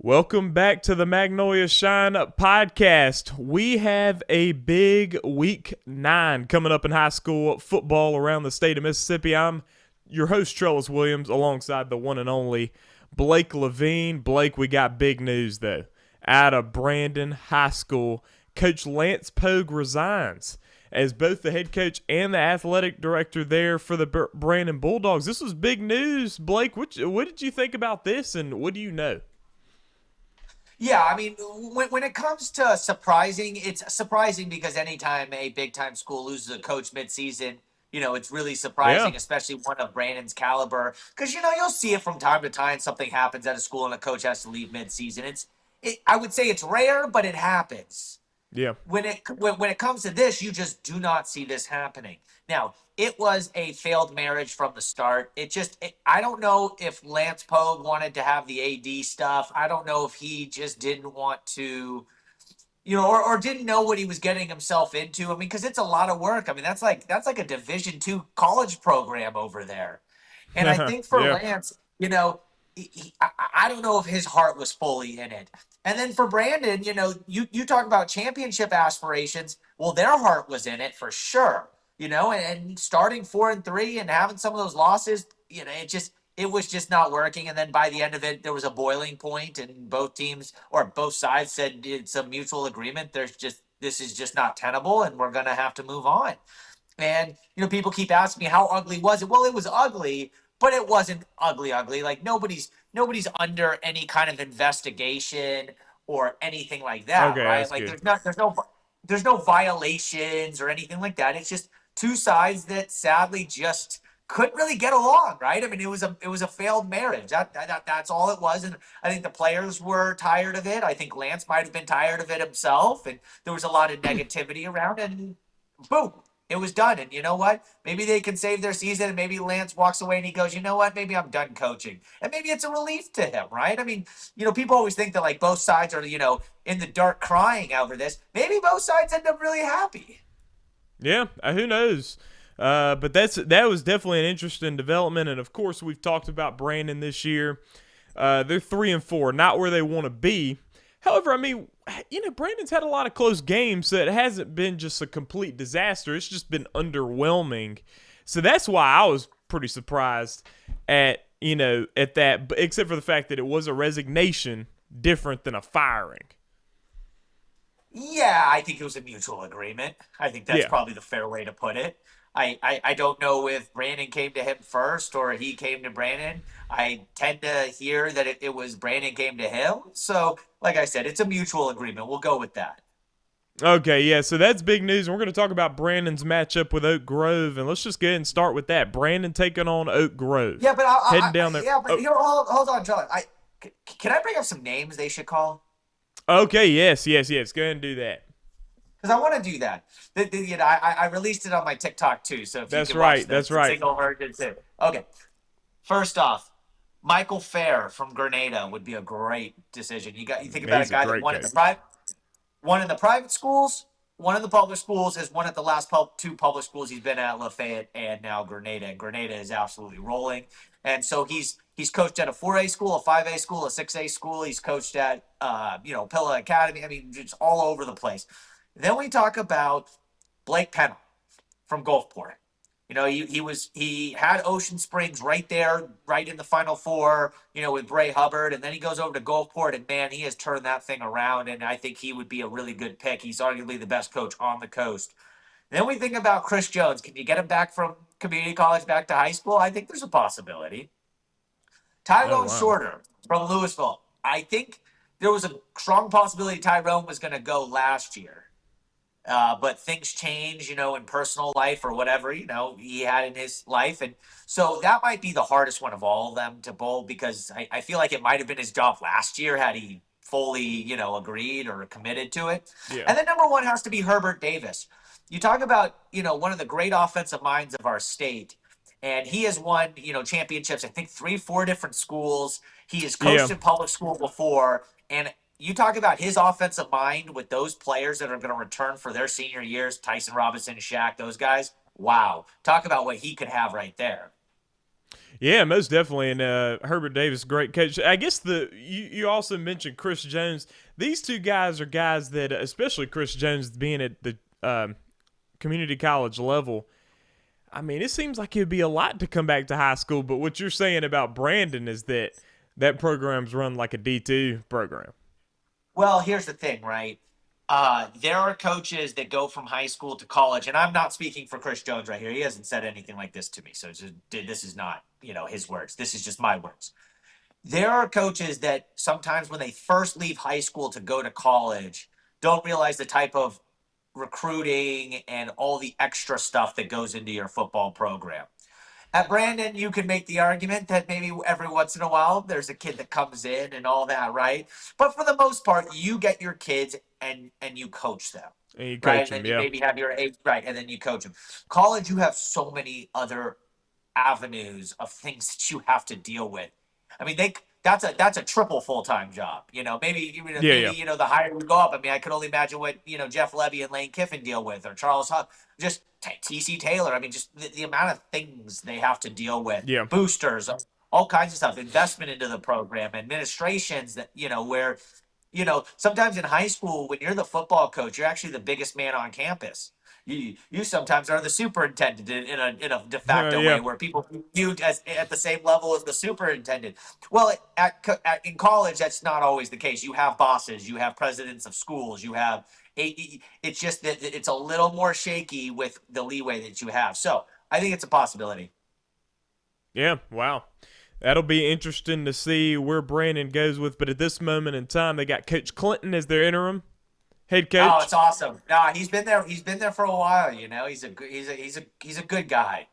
Welcome back to the Magnolia Shine podcast. We have a big week 9 coming up in high school football around the state of Mississippi. I'm your host, Trellis Williams, alongside the one and only Blake Levine. Blake, we got big news, though. Out of Brandon High School, Coach Lance Pogue resigns as both the head coach and the athletic director there for the Brandon Bulldogs. This was big news. Blake, what did you think about this, and what do you know? Yeah, I mean, when it comes to surprising, it's surprising because anytime a big time school loses a coach midseason, it's really Yeah. surprising, especially one of Brandon's caliber. Because you'll see it from time to time. Something happens at a school and a coach has to leave midseason. I would say it's rare, but it happens. Yeah. When it comes to this, you just do not see this happening. Now, it was a failed marriage from the start. I don't know if Lance Pogue wanted to have the AD stuff. I don't know if he just didn't want to, or didn't know what he was getting himself into. I mean, because it's a lot of work. I mean, that's like a Division II college program over there. And I think for Yeah. Lance, I don't know if his heart was fully in it. And then for Brandon, you talk about championship aspirations. Well, their heart was in it for sure. And starting 4-3 and having some of those losses, it was just not working. And then by the end of it, there was a boiling point, and both teams or both sides said it's a mutual agreement. This is just not tenable, and we're gonna have to move on. And people keep asking me how ugly was it? Well, it was ugly, but it wasn't ugly. Like nobody's under any kind of investigation or anything like that, Okay, right? that's Like good. there's no violations or anything like that. It's just two sides that sadly just couldn't really get along, right? I mean, it was a failed marriage. That's all it was. And I think the players were tired of it. I think Lance might have been tired of it himself, and there was a lot of negativity around it. And boom, it was done. And you know what? Maybe they can save their season, and maybe Lance walks away and he goes, you know what? Maybe I'm done coaching. And maybe it's a relief to him, right? I mean, people always think that like both sides are, in the dark crying over this. Maybe both sides end up really happy. Yeah, who knows? But that was definitely an interesting development, and of course we've talked about Brandon this year. They're 3-4, not where they want to be. However, I mean, Brandon's had a lot of close games, so it hasn't been just a complete disaster. It's just been underwhelming. So that's why I was pretty surprised at that, except for the fact that it was a resignation, different than a firing. Yeah, I think it was a mutual agreement. I think that's Yeah. probably the fair way to put it. I don't know if Brandon came to him first or he came to Brandon. I tend to hear that it was Brandon came to him. So, like I said, it's a mutual agreement. We'll go with that. Okay, yeah, so that's big news. And we're going to talk about Brandon's matchup with Oak Grove, and let's just go ahead and start with that. Brandon taking on Oak Grove. Yeah, but Heading down there. yeah, but Oh, hold on, John. Can I bring up some names they should call? okay, yes. Go ahead and do that. Because I want to do that. I released it on my TikTok too. So if you That's can watch right. the That's right. single version too. Okay. First off, Michael Fair from Grenada would be a great decision. You think about a He's a guy that great won in the coach. private schools, one in the public schools, has won at the last two public schools he's been at, Lafayette and now Grenada. And Grenada is absolutely rolling. And so he's coached at a 4A school, a 5A school, a 6A school. He's coached at Pilla Academy. I mean, just all over the place. Then we talk about Blake Pennell from Gulfport. He had Ocean Springs right there, right in the Final Four, with Bray Hubbard, and then he goes over to Gulfport, and man, he has turned that thing around, and I think he would be a really good pick. He's arguably the best coach on the coast. Then we think about Chris Jones. Can you get him back from community college back to high school? I think there's a possibility. Oh, Tyrone wow. Shorter from Louisville. I think there was a strong possibility Tyrone was going to go last year. But things change, in personal life or whatever, he had in his life. And so that might be the hardest one of all of them to bowl because I feel like it might have been his job last year had he fully, agreed or committed to it. Yeah. And then number one has to be Herbert Davis. You talk about, one of the great offensive minds of our state. And he has won, championships, I think 3-4 different schools. He has coached Yeah. in public school before. And you talk about his offensive mind with those players that are going to return for their senior years, Tyson Robinson, Shaq, those guys. Wow. Talk about what he could have right there. Yeah, most definitely. And Herbert Davis, great coach. I guess you also mentioned Chris Jones. These two guys are guys that, especially Chris Jones being at the community college level, I mean, it seems like it'd be a lot to come back to high school. But what you're saying about Brandon is that program's run like a D2 program. Well, here's the thing, right? There are coaches that go from high school to college, and I'm not speaking for Chris Jones right here. He hasn't said anything like this to me, so this is not, his words. This is just my words. There are coaches that sometimes when they first leave high school to go to college don't realize the type of recruiting and all the extra stuff that goes into your football program. At Brandon, you can make the argument that maybe every once in a while there's a kid that comes in and all that, right? But for the most part, you get your kids and you coach them. And you right? coach And then them, you yeah. maybe have your age, right? And then you coach them. College, you have so many other avenues of things that you have to deal with. I mean, that's a triple full-time job. Maybe the higher you go up. I mean, I could only imagine what Jeff Levy and Lane Kiffin deal with, or Charles Huck, just TC Taylor. I mean, just the amount of things they have to deal with. Yeah. Boosters, all kinds of stuff, investment into the program, administrations that where sometimes in high school when you're the football coach, you're actually the biggest man on campus. You sometimes are the superintendent in a de facto way where people view as at the same level as the superintendent. Well, in college, that's not always the case. You have bosses, you have presidents of schools, you have it's just that it's a little more shaky with the leeway that you have. So I think it's a possibility. Yeah, wow. That'll be interesting to see where Brandon goes with. But at this moment in time, they got Coach Clinton as their interim head coach. Oh, it's awesome. No, he's been there. He's been there for a while. He's a good guy.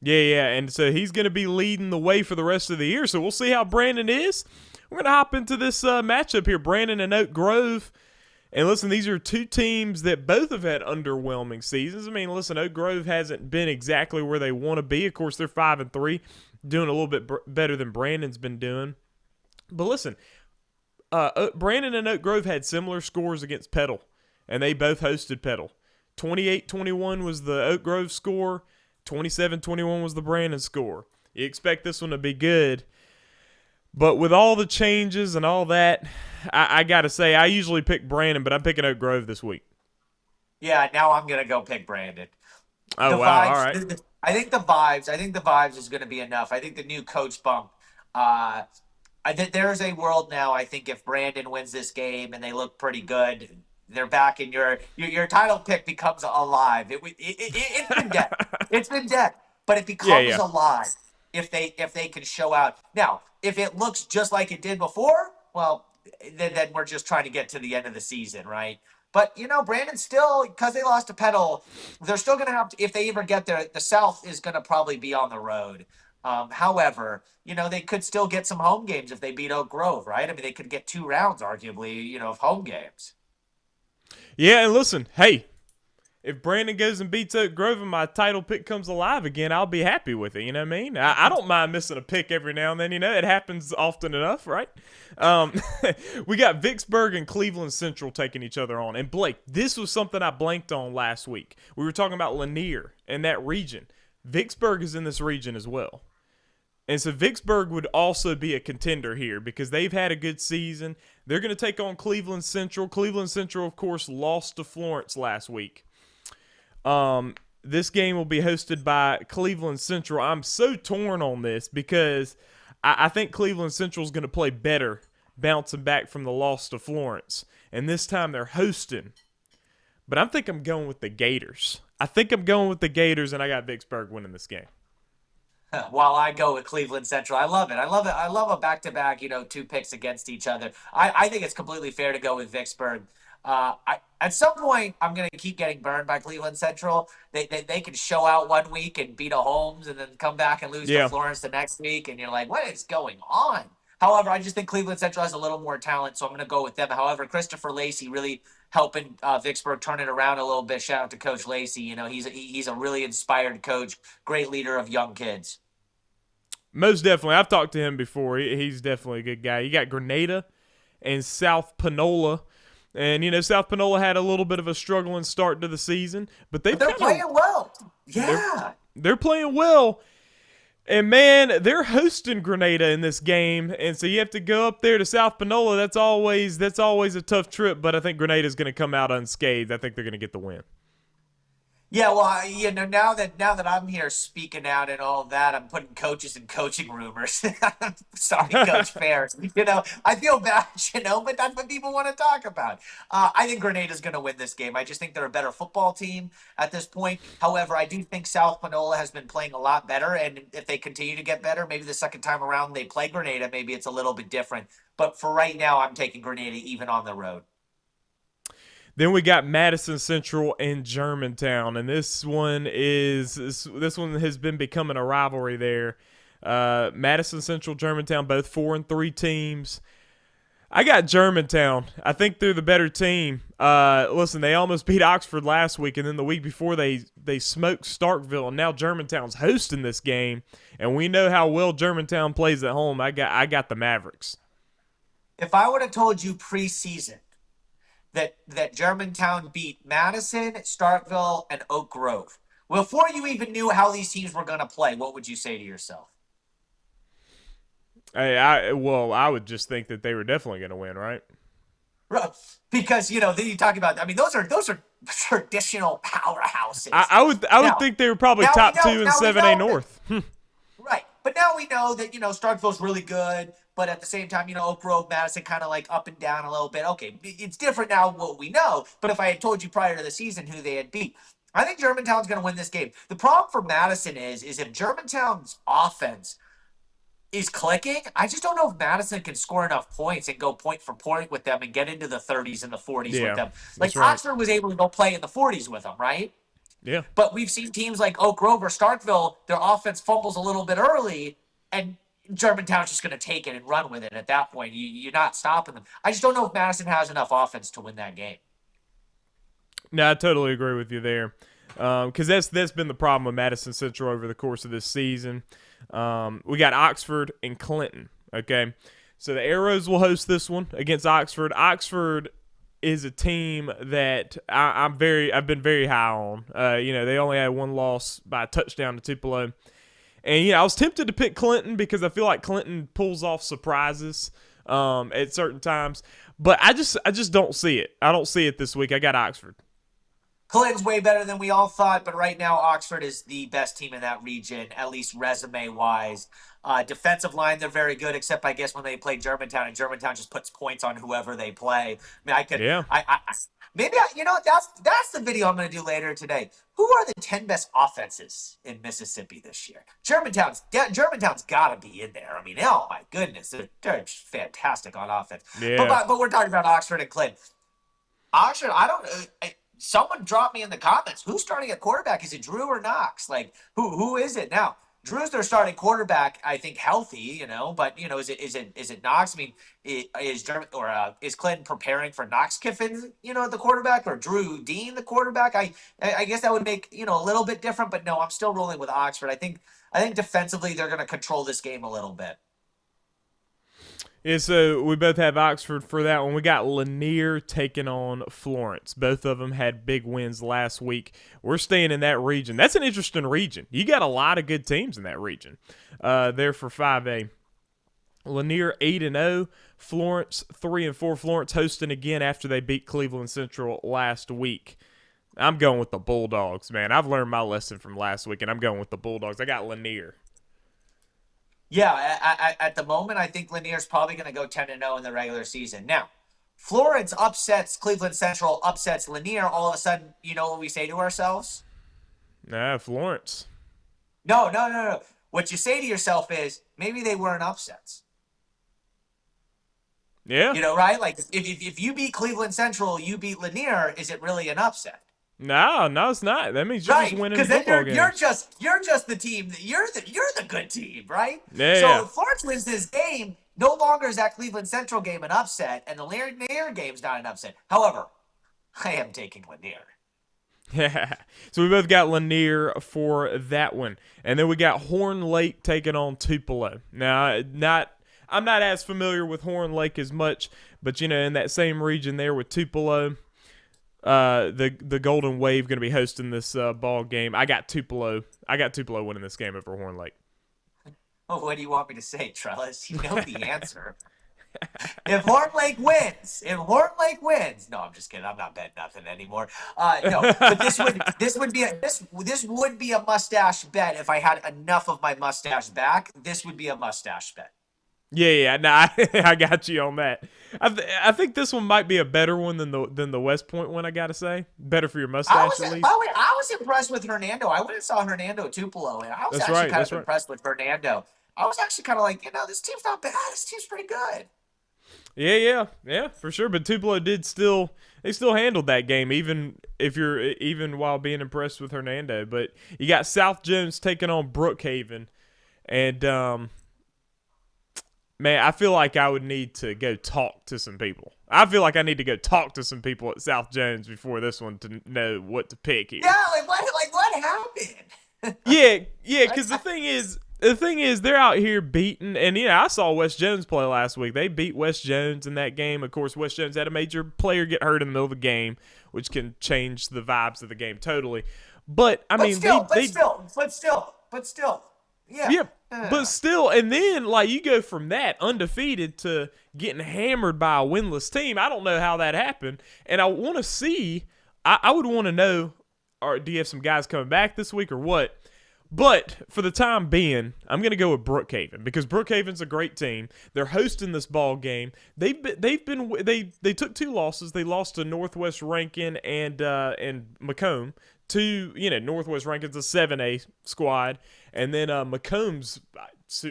Yeah. And so he's going to be leading the way for the rest of the year. So we'll see how Brandon is. We're going to hop into this matchup here, Brandon and Oak Grove. And listen, these are two teams that both have had underwhelming seasons. I mean, listen, Oak Grove hasn't been exactly where they want to be. Of course, they're 5-3, doing a little bit better than Brandon's been doing. But listen, Brandon and Oak Grove had similar scores against Petal, and they both hosted Petal. 28-21 was the Oak Grove score. 27-21 was the Brandon score. You expect this one to be good. But with all the changes and all that, I got to say, I usually pick Brandon, but I'm picking Oak Grove this week. Yeah, now I'm going to go pick Brandon. Oh, wow, all right. I think the vibes is going to be enough. I think the new coach bump, there's a world now, I think, if Brandon wins this game and they look pretty good, they're back in your title pick becomes alive. It's been dead. It's been dead. But it becomes alive if they can show out. Now, if it looks just like it did before, well, then we're just trying to get to the end of the season, right? But, Brandon still, because they lost to Petal, they're still going to have to, if they ever get there, the South is going to probably be on the road. However, they could still get some home games if they beat Oak Grove, right? I mean, they could get 2 rounds, arguably, of home games. Yeah, and listen, hey, if Brandon goes and beats Oak Grove and my title pick comes alive again, I'll be happy with it. You know what I mean? I don't mind missing a pick every now and then. It happens often enough, right? We got Vicksburg and Cleveland Central taking each other on. And Blake, this was something I blanked on last week. We were talking about Lanier and that region. Vicksburg is in this region as well. And so Vicksburg would also be a contender here because they've had a good season. They're going to take on Cleveland Central. Cleveland Central, of course, lost to Florence last week. This game will be hosted by Cleveland Central. I'm so torn on this because I think Cleveland Central is going to play better bouncing back from the loss to Florence. And this time they're hosting. But I think I'm going with the Gators. And I got Vicksburg winning this game. While I go with Cleveland Central. I love it. I love a back-to-back, 2 picks against each other. I think it's completely fair to go with Vicksburg. At some point, I'm going to keep getting burned by Cleveland Central. They can show out one week and beat a Holmes and then come back and lose to Florence the next week. And you're like, what is going on? However, I just think Cleveland Central has a little more talent, so I'm going to go with them. However, Christopher Lacey really helping Vicksburg turn it around a little bit. Shout out to Coach Lacey. He's a really inspired coach, great leader of young kids. Most definitely. I've talked to him before. He's definitely a good guy. You got Grenada and South Panola. And, South Panola had a little bit of a struggling start to the season. But they're playing well. Yeah. They're playing well. And man, they're hosting Grenada in this game, and so you have to go up there to South Panola. That's always a tough trip, but I think Grenada's going to come out unscathed. I think they're going to get the win. Yeah, well, now that I'm here speaking out and all that, I'm putting coaches in coaching rumors. Sorry, Coach Ferris. I feel bad, but that's what people want to talk about. I think Grenada's going to win this game. I just think they're a better football team at this point. However, I do think South Panola has been playing a lot better, and if they continue to get better, maybe the second time around they play Grenada, maybe it's a little bit different. But for right now, I'm taking Grenada even on the road. Then we got Madison Central and Germantown, and this one has been becoming a rivalry there. Madison Central, Germantown, both 4-3 teams. I got Germantown. I think they're the better team. Listen, they almost beat Oxford last week, and then the week before they smoked Starkville, and now Germantown's hosting this game, and we know how well Germantown plays at home. I got the Mavericks. If I would have told you preseason that Germantown beat Madison, Starkville, and Oak Grove, before you even knew how these teams were going to play, what would you say to yourself? Hey, I would just think that they were definitely going to win, right? Because then you talk about. I mean, those are traditional powerhouses. I would think they were probably top 2 in 7A North. Right, but now we know that Starkville's really good. But at the same time, Oak Grove, Madison kind of like up and down a little bit. Okay, it's different now what we know. But if I had told you prior to the season who they had beat, I think Germantown's going to win this game. The problem for Madison is if Germantown's offense is clicking, I just don't know if Madison can score enough points and go point for point with them and get into the 30s and the 40s with them. Like right. Oxford was able to go play in the 40s with them, right? Yeah. But we've seen teams like Oak Grove or Starkville, their offense fumbles a little bit early, and Germantown's just going to take it and run with it at that point. You're not stopping them. I just don't know if Madison has enough offense to win that game. No, I totally agree with you there. Because that's been the problem with Madison Central over the course of this season. We got Oxford and Clinton, okay? So the Arrows will host this one against Oxford. Oxford is a team that I've been very high on. They only had one loss by a touchdown to Tupelo. And, I was tempted to pick Clinton because I feel like Clinton pulls off surprises at certain times. But I just don't see it. I don't see it this week. I got Oxford. Clinton's way better than we all thought, but right now Oxford is the best team in that region, at least resume-wise. Defensive line, they're very good, except I guess when they play Germantown, and Germantown just puts points on whoever they play. That's the video I'm going to do later today. Who are the 10 best offenses in Mississippi this year? Germantown's got to be in there. I mean, oh my goodness, they're fantastic on offense. Yeah. But we're talking about Oxford and Clinton. Oxford, someone drop me in the comments. Who's starting at quarterback? Is it Drew or Knox? Like, who is it now? Drew's their starting quarterback, I think, healthy, but is it Knox? I mean, is Clinton preparing for Knox Kiffin, the quarterback, or Drew Dean, the quarterback? I guess that would make, a little bit different, but no, I'm still rolling with Oxford. I think defensively they're going to control this game a little bit. Yeah, so we both have Oxford for that one. We got Lanier taking on Florence. Both of them had big wins last week. We're staying in that region. That's an interesting region. You got a lot of good teams in that region there for 5A. Lanier 8-0, Florence 3-4. Florence hosting again after they beat Cleveland Central last week. I'm going with the Bulldogs, man. I've learned my lesson from last week, and I'm going with the Bulldogs. I got Lanier. Yeah, at the moment, I think Lanier's probably going to go 10-0 in the regular season. Now, Florence upsets Cleveland Central, upsets Lanier. All of a sudden, you know what we say to ourselves? Nah, Florence. No. What you say to yourself is, maybe they weren't upsets. Yeah. Right? Like, if you beat Cleveland Central, you beat Lanier, is it really an upset? No, it's not. That means you're just winning football games. You're just the team. You're the good team, right? Yeah. So if Florence wins this game, no longer is that Cleveland Central game an upset, and the Lanier game's not an upset. However, I am taking Lanier. Yeah. So we both got Lanier for that one, and then we got Horn Lake taking on Tupelo. Now, I'm not as familiar with Horn Lake as much, but in that same region there with Tupelo. The Golden Wave going to be hosting this ball game. I got Tupelo winning this game over Horn Lake. Oh, what do you want me to say, Trellis? You know the answer. If Horn Lake wins, no, I'm just kidding. I'm not betting nothing anymore. No, but this would be a mustache bet if I had enough of my mustache back. This would be a mustache bet. Yeah, no, I got you on that. I think this one might be a better one than the West Point one. I gotta say, better for your mustache at least. I was impressed with Hernando. I went and saw Hernando Tupelo, and I was kind of impressed with Hernando. I was actually kind of like, this team's not bad. This team's pretty good. Yeah, for sure. But Tupelo they still handled that game, even while being impressed with Hernando. But you got South Jones taking on Brookhaven, and man, I feel like I would need to go talk to some people. I feel like I need to go talk to some people at South Jones before this one to know what to pick here. Yeah, what happened? yeah, because the thing is, they're out here beating, and I saw West Jones play last week. They beat West Jones in that game. Of course, West Jones had a major player get hurt in the middle of the game, which can change the vibes of the game totally. But still, yeah. Yeah, but still, and then you go from that undefeated to getting hammered by a winless team. I don't know how that happened, and I want to see. I would want to know, do you have some guys coming back this week or what? But for the time being, I'm going to go with Brookhaven because Brookhaven's a great team. They're hosting this ball game. They took 2 losses. They lost to Northwest Rankin and Macomb. Northwest Rankin's a 7A squad, and then Macomb's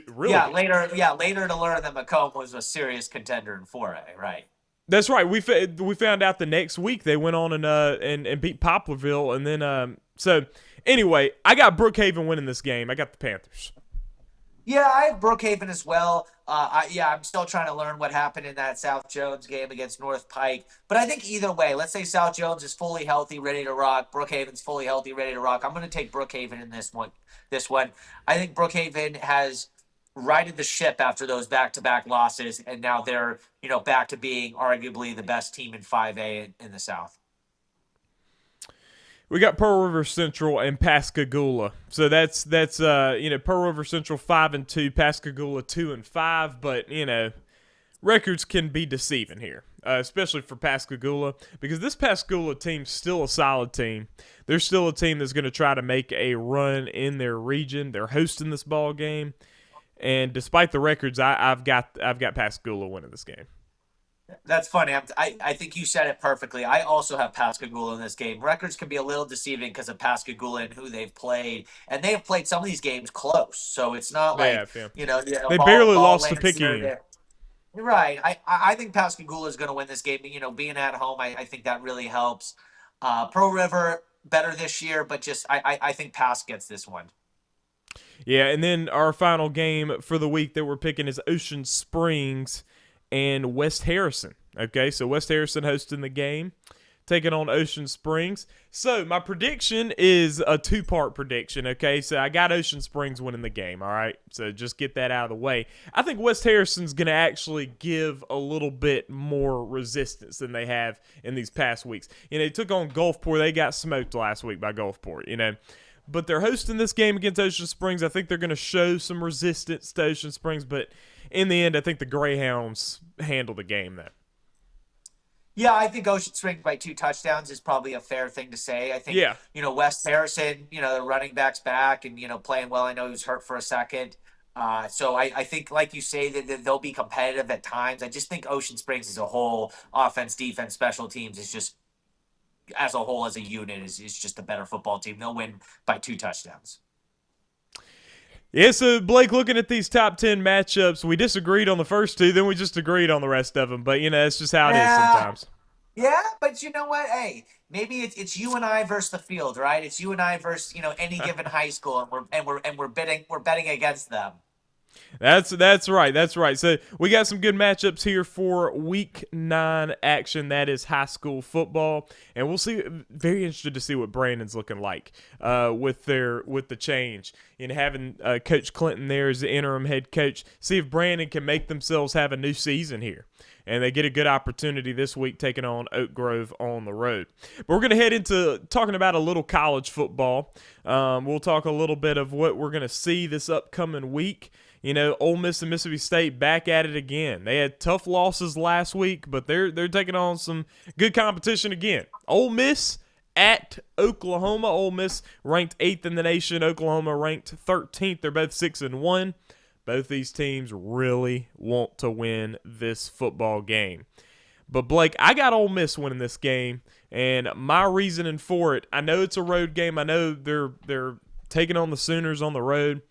really good. Later to learn that Macomb was a serious contender in 4A, right? That's right. We found out the next week they went on and beat Poplarville, and then so. Anyway, I got Brookhaven winning this game. I got the Panthers. Yeah, I have Brookhaven as well. I'm still trying to learn what happened in that South Jones game against North Pike. But I think either way, let's say South Jones is fully healthy, ready to rock. Brookhaven's fully healthy, ready to rock. I'm going to take Brookhaven in this one. I think Brookhaven has righted the ship after those back-to-back losses, and now they're back to being arguably the best team in 5A in the South. We got Pearl River Central and Pascagoula. So that's Pearl River Central 5-2, Pascagoula 2-5. But records can be deceiving here, especially for Pascagoula, because this Pascagoula team's still a solid team. They're still a team that's going to try to make a run in their region. They're hosting this ball game, and despite the records, I've got Pascagoula winning this game. That's funny. I think you said it perfectly. I also have Pascagoula in this game. Records can be a little deceiving because of Pascagoula and who they've played, and they have played some of these games close. So it's not like they barely lost to Picayune. Right. I think Pascagoula is going to win this game. Being at home, I think that really helps. Pearl River better this year, but just I think Pas gets this one. Yeah, and then our final game for the week that we're picking is Ocean Springs and West Harrison. Okay, so West Harrison hosting the game, taking on Ocean Springs. So my prediction is a 2-part prediction. Okay, so I got Ocean Springs winning the game. All right, so just get that out of the way. I think West Harrison's going to actually give a little bit more resistance than they have in these past weeks. They took on Gulfport. They got smoked last week by Gulfport. But they're hosting this game against Ocean Springs. I think they're going to show some resistance to Ocean Springs, but in the end, I think the Greyhounds handle the game, though. Yeah, I think Ocean Springs by 2 touchdowns is probably a fair thing to say. I think, West Harrison, the running back's back and, playing well. I know he was hurt for a second. So I think, like you say, that they'll be competitive at times. I just think Ocean Springs as a whole, offense, defense, special teams, is just, as a whole, as a unit, is just a better football team. They'll win by 2 touchdowns. Yeah, so Blake, looking at these top 10 matchups, we disagreed on the first 2, then we just agreed on the rest of them. But it's just how it is sometimes. Yeah, but you know what? Hey, maybe it's you and I versus the field, right? It's you and I versus any given high school, and we're betting against them. That's right. So we got some good matchups here for Week 9 action. That is high school football, and we'll see. Very interested to see what Brandon's looking like with the change. Having Coach Clinton there as the interim head coach. See if Brandon can make themselves have a new season here. And they get a good opportunity this week taking on Oak Grove on the road. But we're going to head into talking about a little college football. We'll talk a little bit of what we're going to see this upcoming week. Ole Miss and Mississippi State back at it again. They had tough losses last week, but they're taking on some good competition again. Ole Miss at Oklahoma. Ole Miss ranked 8th in the nation. Oklahoma ranked 13th. They're both 6-1. Both these teams really want to win this football game. But, Blake, I got Ole Miss winning this game, and my reasoning for it, I know it's a road game. I know they're taking on the Sooners on the road,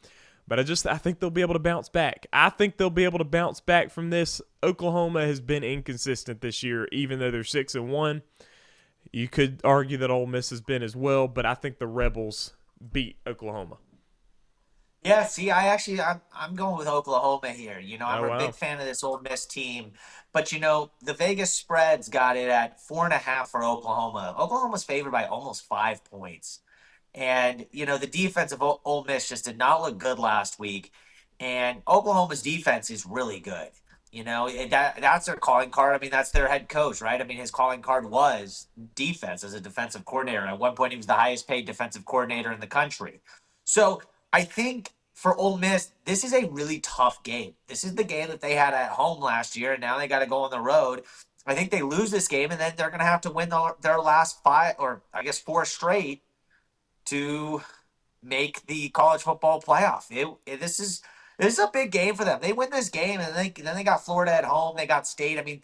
but I think they'll be able to bounce back. I think they'll be able to bounce back from this. Oklahoma has been inconsistent this year, even though they're 6-1. You could argue that Ole Miss has been as well, but I think the Rebels beat Oklahoma. Yeah, see, I'm going with Oklahoma here. I'm a wow. big fan of this Ole Miss team, but the Vegas spreads got it at 4.5 for Oklahoma. Oklahoma's favored by almost 5 points, and the defense of Ole Miss just did not look good last week, and Oklahoma's defense is really good. That's their calling card. I mean, that's their head coach, right? I mean, his calling card was defense as a defensive coordinator. At one point, he was the highest paid defensive coordinator in the country. So I think for Ole Miss, this is a really tough game. This is the game that they had at home last year, and now they got to go on the road. I think they lose this game, and then they're going to have to win their last 5, or I guess 4 straight, to make the college football playoff. This is a big game for them. They win this game, and then they got Florida at home. They got State. I mean,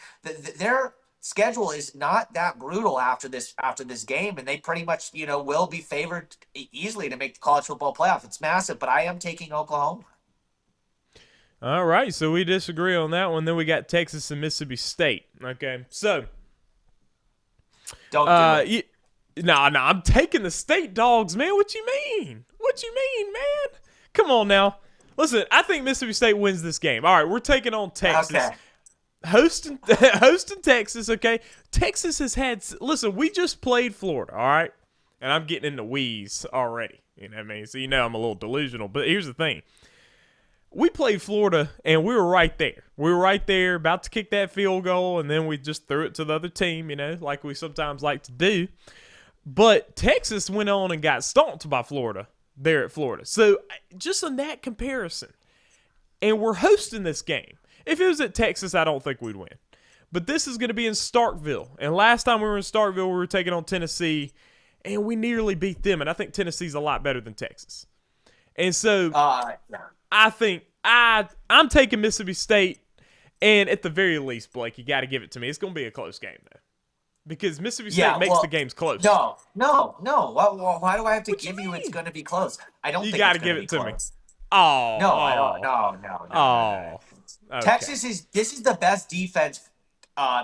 their schedule is not that brutal after this game, and they pretty much will be favored easily to make the college football playoff. It's massive, but I am taking Oklahoma. All right, so we disagree on that one. Then we got Texas and Mississippi State. Okay, so don't do it. No, I'm taking the State Dogs, man. What you mean? What you mean, man? Come on now. Listen, I think Mississippi State wins this game. All right, we're taking on Texas. Okay. Hosting Texas, okay? Texas has had – listen, we just played Florida, all right? And I'm getting in the wheeze already. You know what I mean? So I'm a little delusional. But here's the thing. We played Florida, and we were right there. We were right there about to kick that field goal, and then we just threw it to the other team, like we sometimes like to do. But Texas went on and got stomped by Florida there at Florida. So just in that comparison, and we're hosting this game. If it was at Texas, I don't think we'd win. But this is going to be in Starkville. And last time we were in Starkville, we were taking on Tennessee, and we nearly beat them. And I think Tennessee's a lot better than Texas. And so I think I'm taking Mississippi State. And at the very least, Blake, you got to give it to me. It's going to be a close game, though. Because Mississippi State makes the games close. No. Why do I have to give you it's going to be close? I don't think it's going to be close. You got to give it to me. Oh. No, I don't. No. Oh. Okay. Texas this is the best defense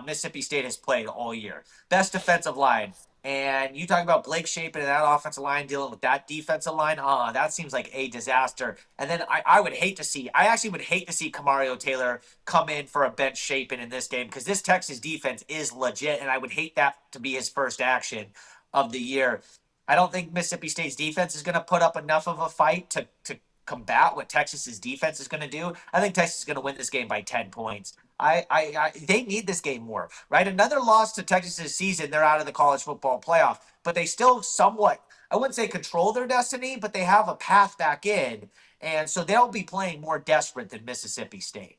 Mississippi State has played all year. Best defensive line. And you talk about Blake Shapen and that offensive line dealing with that defensive line. That seems like a disaster. And then I actually would hate to see Kamario Taylor come in for a bench Shapen in this game, because this Texas defense is legit, and I would hate that to be his first action of the year. I don't think Mississippi State's defense is going to put up enough of a fight to combat what Texas's defense is going to do. I think Texas is going to win this game by 10 points. They need this game more, right? Another loss to Texas this season, they're out of the college football playoff, but they still somewhat, I wouldn't say control their destiny, but they have a path back in, and so they'll be playing more desperate than Mississippi State.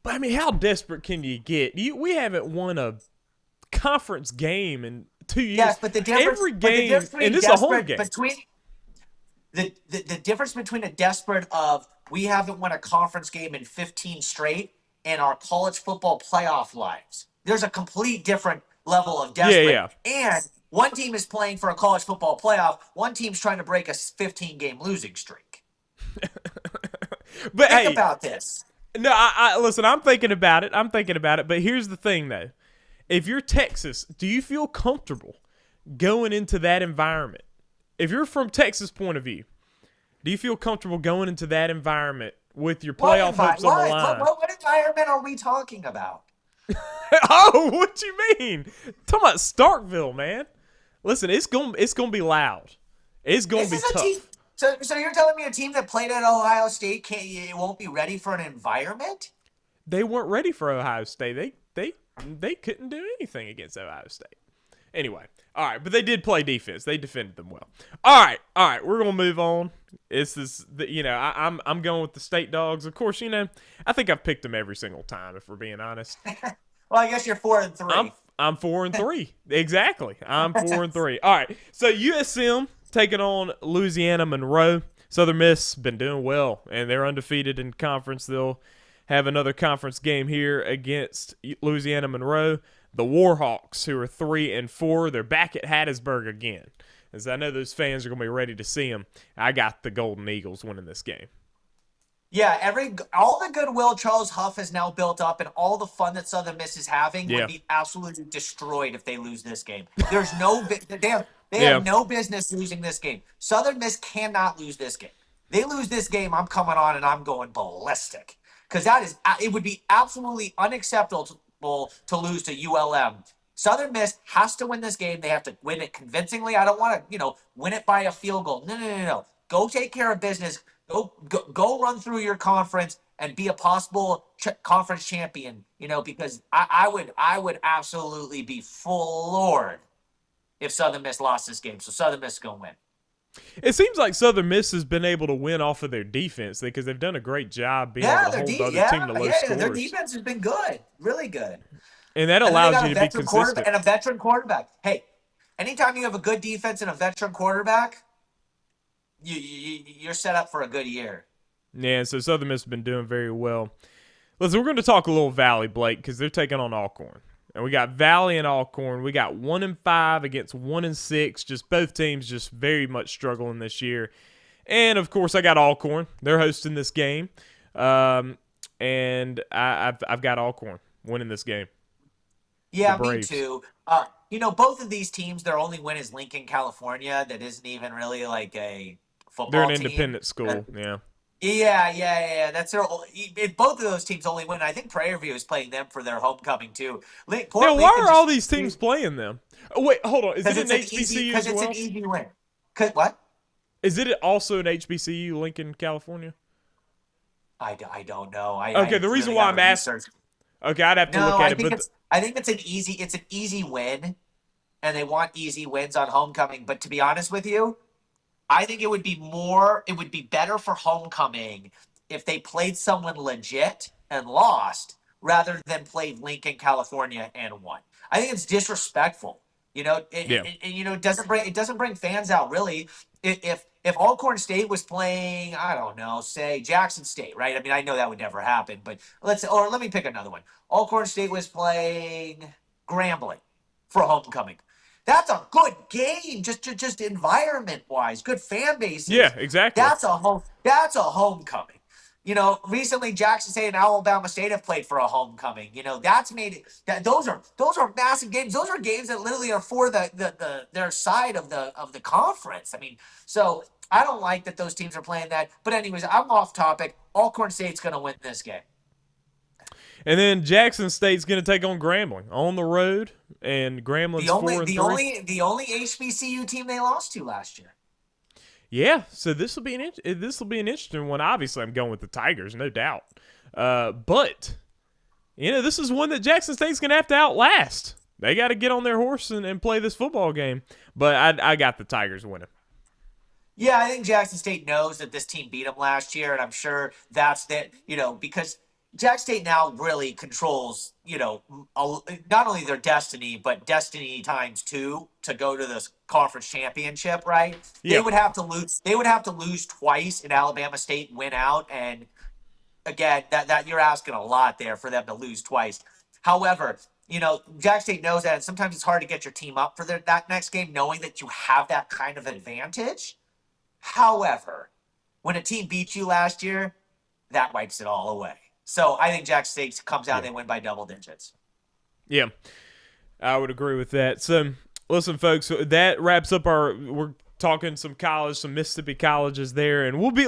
But I mean, how desperate can you get? We haven't won a conference game in 2 years. Yes, but the difference, every game, and this is a home game. The difference between a desperate of we haven't won a conference game in 15 straight and our college football playoff lives. There's a complete different level of desperate. Yeah. And one team is playing for a college football playoff. One team's trying to break a 15-game losing streak. But Think about this. No, I listen, I'm thinking about it. But here's the thing, though. If you're Texas, do you feel comfortable going into that environment? If you're from Texas' point of view, do you feel comfortable going into that environment with your playoff hopes on the line? What environment are we talking about? Oh, what you mean? Talking about Starkville, man. Listen, it's gonna be loud. It's gonna be tough. So you're telling me a team that played at Ohio State won't be ready for an environment? They weren't ready for Ohio State. They couldn't do anything against Ohio State. Anyway, all right, but they did play defense. They defended them well. All right, we're gonna move on. I'm going with the State Dogs. Of course, I think I've picked them every single time. If we're being honest. Well, I guess you're 4-3. I'm 4-3. Exactly. I'm 4-3. All right. So USM taking on Louisiana Monroe. Southern Miss been doing well, and they're undefeated in conference. They'll have another conference game here against Louisiana Monroe. The Warhawks, who are 3-4, they're back at Hattiesburg again. As I know those fans are going to be ready to see them. I got the Golden Eagles winning this game. Yeah, all the goodwill Charles Huff has now built up and all the fun that Southern Miss is having would be absolutely destroyed if they lose this game. There's no they have no business losing this game. Southern Miss cannot lose this game. They lose this game, I'm coming on and I'm going ballistic. Because it would be absolutely unacceptable to lose to ULM. Southern Miss has to win this game. They have to win it convincingly. I don't want to, win it by a field goal. No. Go take care of business. Go run through your conference and be a possible conference champion, because I would absolutely be floored if Southern Miss lost this game. So Southern Miss is going to win. It seems like Southern Miss has been able to win off of their defense because they've done a great job being able to hold the other team to low scores. Their defense has been good, really good. And that allows you to be consistent. And a veteran quarterback. Hey, anytime you have a good defense and a veteran quarterback, you're set up for a good year. Yeah, so Southern Miss has been doing very well. Listen, we're going to talk a little Valley, Blake, because they're taking on Alcorn. And we got Valley and Alcorn. We got 1-5 against 1-6. Just both teams just very much struggling this year. And, of course, I got Alcorn. They're hosting this game. And I've got Alcorn winning this game. Yeah, me too. Both of these teams, their only win is Lincoln, California. That isn't even really like a football team. They're an independent school, yeah. Yeah. That's their. Both of those teams only win. I think Prairie View is playing them for their homecoming too. Why are all these teams playing them? Oh, wait, hold on. Is it an HBCU as well? Because it's an easy win. What? Is it also an HBCU, Lincoln, California? I don't know. The reason why I'm asking. Okay, I'd have to look at it. I think it's an easy win, and they want easy wins on homecoming. But to be honest with you, I think it would be better for homecoming if they played someone legit and lost rather than played Lincoln, California and won. I think it's disrespectful. It doesn't bring fans out really. If Alcorn State was playing, I don't know, say Jackson State, right? I mean, I know that would never happen, but let me pick another one. Alcorn State was playing Grambling for homecoming. That's a good game, just environment-wise, good fan bases. Yeah, exactly. That's a homecoming. Recently Jackson State and Alabama State have played for a homecoming. That's made it. Those are massive games. Those are games that literally are for their side of the conference. I mean, so I don't like that those teams are playing that. But anyways, I'm off topic. Alcorn State's going to win this game. And then Jackson State's going to take on Grambling on the road, and Grambling's 4-3. The only HBCU team they lost to last year. Yeah, so this will be an interesting one. Obviously, I'm going with the Tigers, no doubt. But this is one that Jackson State's going to have to outlast. They got to get on their horse and play this football game. But I got the Tigers winning. Yeah, I think Jackson State knows that this team beat them last year, and I'm sure that's because Jack State now really controls, not only their destiny, but destiny times 2 to go to this conference championship, right? Yeah. They would have to lose twice in Alabama State and win out. And again, that you're asking a lot there for them to lose twice. However, Jack State knows that, and sometimes it's hard to get your team up for that next game, knowing that you have that kind of advantage. However, when a team beats you last year, that wipes it all away. So I think Jack State comes out and they win by double digits. Yeah, I would agree with that. So, listen, folks, that wraps up we're talking some Mississippi colleges there, and we'll be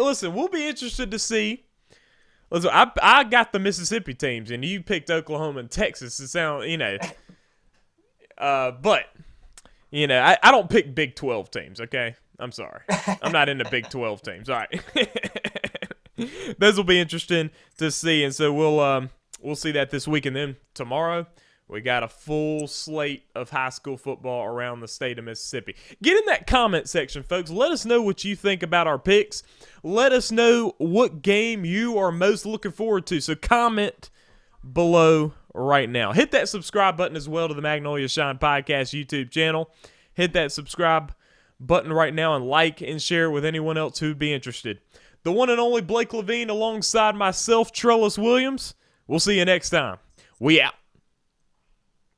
interested to see. Listen, I got the Mississippi teams, and you picked Oklahoma and Texas to sound, but, I don't pick Big 12 teams, okay? I'm sorry. I'm not into Big 12 teams. All right. Those will be interesting to see, and so we'll see that this week, and then tomorrow We got a full slate of high school football around the state of Mississippi. Get in that comment section, folks. Let us know what you think about our picks. Let us know what game you are most looking forward to. So comment below right now. Hit that subscribe button as well to the Magnolia Shine Podcast YouTube channel. Hit that subscribe button right now and like and share with anyone else who'd be interested. The one and only Blake Levine alongside myself, Trellis Williams. We'll see you next time. We out.